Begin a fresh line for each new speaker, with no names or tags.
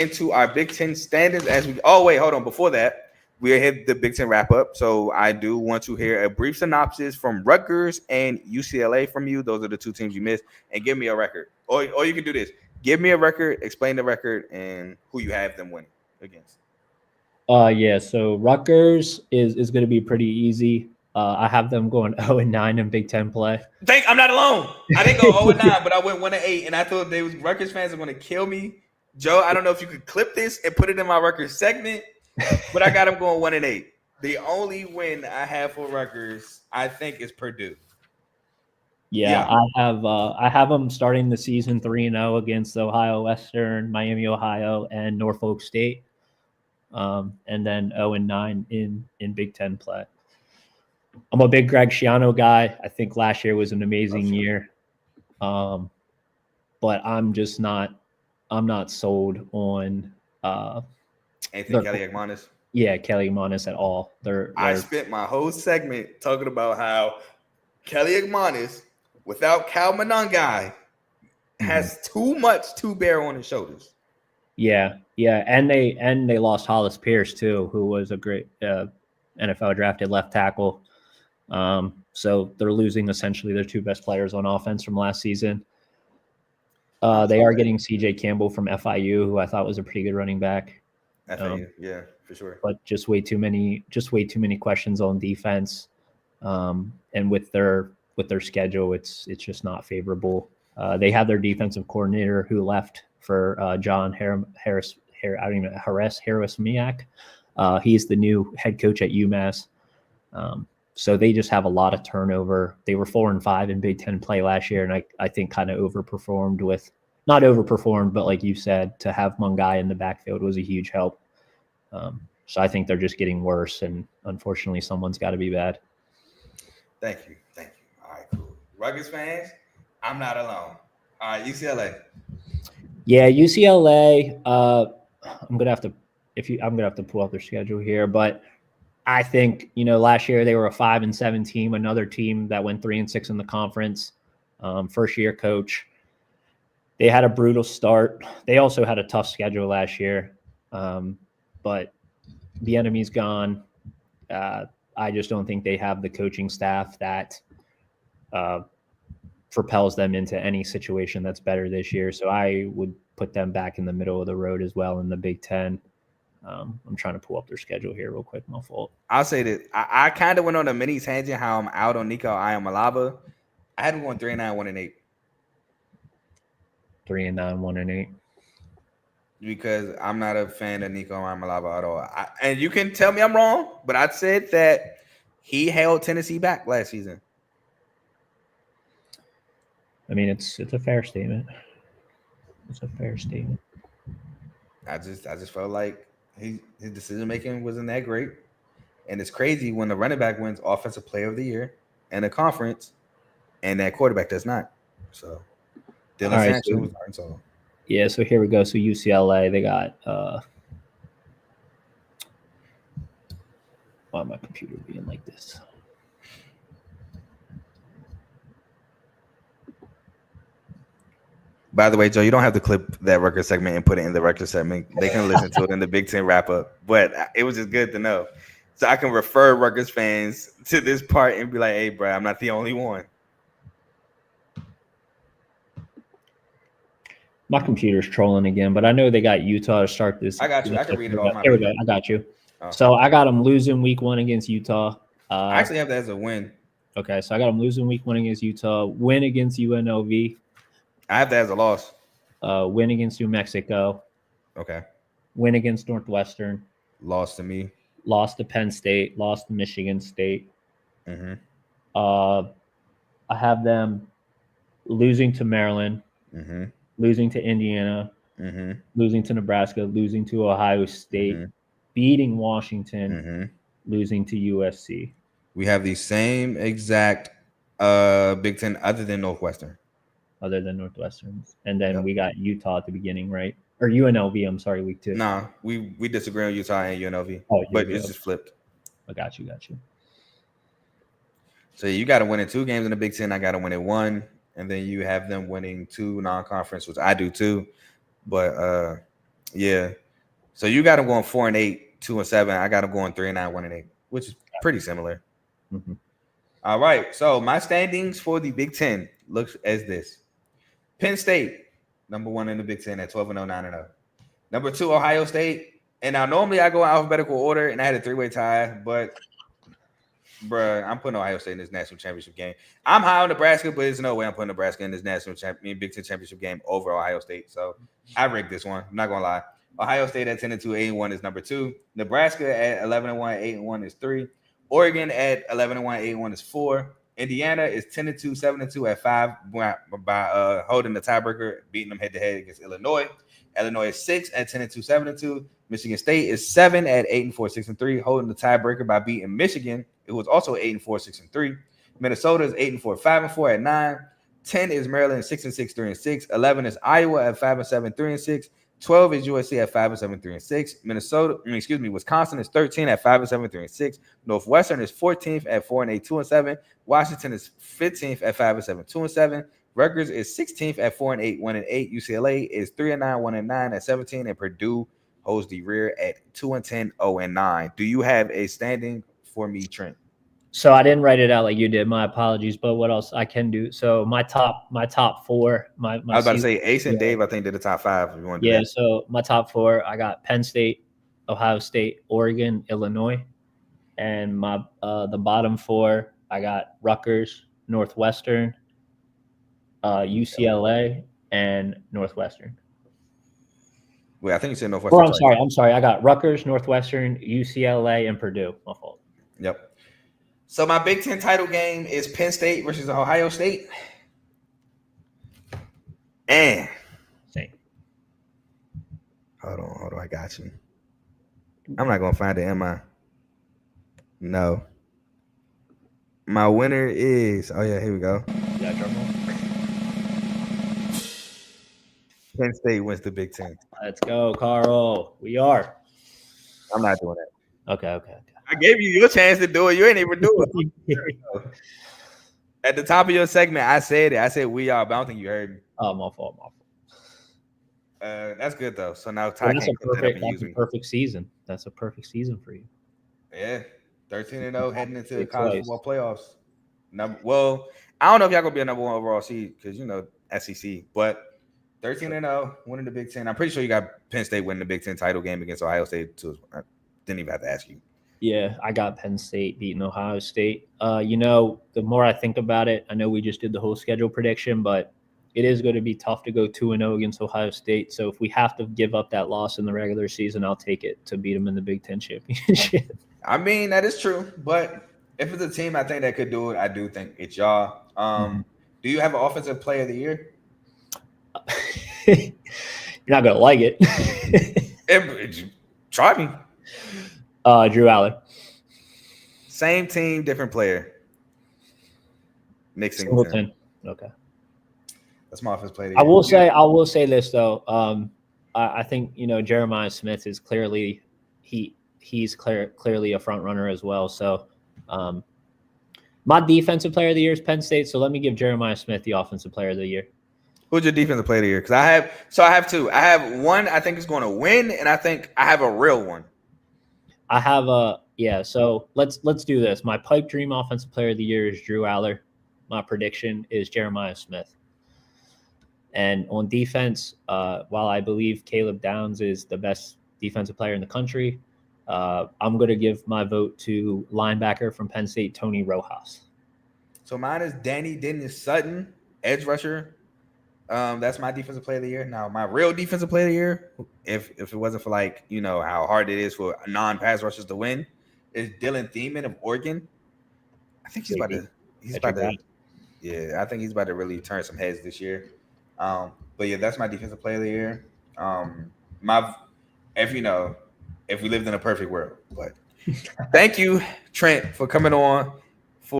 into our Big Ten standings as we. Oh wait, hold on. Before that, we hit the Big Ten wrap up. So I do want to hear a brief synopsis from Rutgers and UCLA from you. Those are the two teams you missed, and give me a record. Or you can do this. Give me a record, explain the record, and who you have them winning against.
Yeah. So Rutgers is going to be pretty easy. I have them going 0-9 in Big Ten play.
I'm not alone. I didn't go 0-9, but I went 1-8, and I thought Rutgers fans are going to kill me. Joe, I don't know if you could clip this and put it in my Rutgers segment, but I got them going 1-8. The only win I have for Rutgers, I think, is Purdue.
Yeah. I have them starting the season 3-0 against Ohio Western, Miami, Ohio, and Norfolk State, and then 0-9 in Big Ten play. I'm a big Greg Schiano guy. I think last year was an amazing year, but I'm just not. I'm not sold on
Anthony Kelly-Agmanis.
Yeah, Kelly-Agmanis at all.
I spent my whole segment talking about how Kelly-Agmanis, without Cal Monangai, has too much to bear on his shoulders.
Yeah, and they lost Hollis Pierce too, who was a great NFL drafted left tackle. So they're losing essentially their two best players on offense from last season. They are getting CJ Campbell from FIU, who I thought was a pretty good running back.
FIU, yeah, for sure.
But just way too many questions on defense. And with their schedule, it's just not favorable. They have their defensive coordinator who left for John Harris Miak. He's the new head coach at UMass. So they just have a lot of turnover. They were 4-5 in Big Ten play last year, and I think kind of not overperformed, but like you said, to have Mungai in the backfield was a huge help. So I think they're just getting worse, and unfortunately, someone's got to be bad.
Thank you. All right, cool. Rutgers fans, I'm not alone. All right, UCLA.
Yeah, UCLA. I'm gonna have to pull out their schedule here, but I think, last year they were a 5-7 team, another team that went 3-6 in the conference. First year coach. They had a brutal start. They also had a tough schedule last year. But the enemy's gone. I just don't think they have the coaching staff that propels them into any situation that's better this year. So I would put them back in the middle of the road as well in the Big Ten. I'm trying to pull up their schedule here real quick. My fault.
I'll say that I kind of went on a mini tangent how I'm out on Nico Iamaleava. I had him going 3-9, 1-8.
3-9, 1-8.
Because I'm not a fan of Nico Iamaleava at all. And you can tell me I'm wrong, but I said that he held Tennessee back last season.
I mean, it's a fair statement. It's a fair statement.
I just felt like his decision making wasn't that great, and it's crazy when the running back wins Offensive Player of the Year in a conference, and that quarterback does not. So, Dylan Sanchez was Arkansas.
Yeah, so here we go. So UCLA, they got why my computer being like this?
By the way, Joe, you don't have to clip that record segment and put it in the record segment. They can listen to it in the Big Ten wrap up. But it was just good to know. So I can refer Rutgers fans to this part and be like, hey, bro, I'm not the only one.
My computer's trolling again, but I know they got Utah to start this.
I got you. I can read it off.
Here we go. I got you. Oh. So I got them losing week 1 against Utah.
I actually have that as a win.
Okay, so I got them losing week 1 against Utah, win against UNLV.
I have that as a loss.
Win against New Mexico.
Okay.
Win against Northwestern.
Lost to me.
Lost to Penn State. Lost to Michigan State.
Mm-hmm.
I have them losing to Maryland.
Mm-hmm.
Losing to Indiana.
Mm-hmm.
Losing to Nebraska. Losing to Ohio State. Mm-hmm. Beating Washington.
Mm-hmm.
Losing to USC.
We have the same exact Big Ten other than Northwestern.
Other than Northwestern's. And then we got Utah at the beginning, right? Or UNLV, I'm sorry, week 2.
Nah, we disagree on Utah and UNLV.
Oh,
but it's just flipped.
I got you.
So you got to win in 2 games in the Big Ten. I got to win in 1. And then you have them winning 2 non-conference, which I do too. But Yeah. So you got them going 4-8, 2-7. I got them going 3-9, 1-8, which is pretty similar.
Mm-hmm.
All right. So my standings for the Big Ten looks as this: Penn State, number 1 in the Big Ten at 12-0, 9-0. Number 2, Ohio State. And now normally I go in alphabetical order, and I had a 3-way tie, but bruh, I'm putting Ohio State in this national championship game. I'm high on Nebraska, but there's no way I'm putting Nebraska in this Big Ten championship game over Ohio State. So I rigged this one. I'm not gonna lie. Ohio State at 10-2, 8-1 is number 2. Nebraska at 11-1, 8-1 is 3. Oregon at 11-1, 8-1 is 4. Indiana is 10-2, 7-2 at 5 by holding the tiebreaker, beating them head to head against Illinois. Illinois is 6 at 10-2, 7-2. Michigan State is 7 at 8-4, 6-3, holding the tiebreaker by beating Michigan. It was also 8-4, 6-3. Minnesota is 8-4, 5-4 at 9. 10 is Maryland, 6-6, 3-6. 11 is Iowa at 5-7, 3-6. 12 is USC at 5-7, 3-6. Wisconsin is 13 at 5-7, 3-6. Northwestern is 14th at 4-8, 2-7. Washington is 15th at 5-7, 2-7. Rutgers is 16th at 4-8, 1-8. UCLA is 3-9, 1-9 at 17, and Purdue holds the rear at 2-10, 0-9. Do you have a standing for me, Trent?
So I didn't write it out like you did. My apologies. But what else I can do? So my top 4. My
I was about to say Ace and Dave. I think did the top 5. If you want to do that.
So my top 4, I got Penn State, Ohio State, Oregon, Illinois, and my the bottom 4, I got Rutgers, Northwestern, UCLA, and Northwestern.
Wait, I think you said Northwestern.
I'm sorry. I got Rutgers, Northwestern, UCLA, and Purdue. My fault.
Yep. So my Big Ten title game is Penn State versus Ohio State. And
same.
Hold on. I got you. I'm not gonna find it, am I? No. My winner is. Oh yeah, here we go.
Yeah, drum roll.
Penn State wins the Big Ten.
Let's go, Carl. We are.
I'm not doing that.
Okay.
I gave you your chance to do it. You ain't even do it. At the top of your segment, I said it. I said we are, but I don't think you heard me.
Oh, my fault.
That's good though. So now Ty
that's
can't
a
perfect,
perfect season. That's a perfect season for you.
Yeah, 13-0 heading into the college football playoffs. Well, I don't know if y'all gonna be a number 1 overall seed because SEC, but 13-0 winning the Big Ten. I'm pretty sure you got Penn State winning the Big Ten title game against Ohio State too. I didn't even have to ask you.
Yeah, I got Penn State beating Ohio State. The more I think about it, I know we just did the whole schedule prediction, but it is going to be tough to go 2-0 against Ohio State. So if we have to give up that loss in the regular season, I'll take it to beat them in the Big Ten championship.
I mean, that is true, but if it's a team I think that could do it, I do think it's y'all. Do you have an offensive player of the year?
You're not going to like it.
Try me.
Drew Aller.
Same team, different player. Nick
Singleton. Okay.
That's my offensive player.
I will say this though. I think Jeremiah Smith is clearly clearly a front runner as well. So my defensive player of the year is Penn State. So let me give Jeremiah Smith the offensive player of the year.
Who's your defensive player of the year? Because I have 2. I have one I think is going to win, and I think I have a real one.
I have so let's do this. My pipe dream offensive player of the year is Drew Aller. My prediction is Jeremiah Smith. And on defense, while I believe Caleb Downs is the best defensive player in the country, I'm going to give my vote to linebacker from Penn State, Tony Rojas. So
mine is Danny Dennis Sutton, edge rusher. That's my defensive player of the year. Now, my real defensive player of the year, if it wasn't for how hard it is for non-pass rushers to win, is Dylan Thiemann of Oregon. I think he's about to I think he's about to really turn some heads this year. But yeah, that's my defensive player of the year. If we lived in a perfect world. But thank you, Trent, for coming on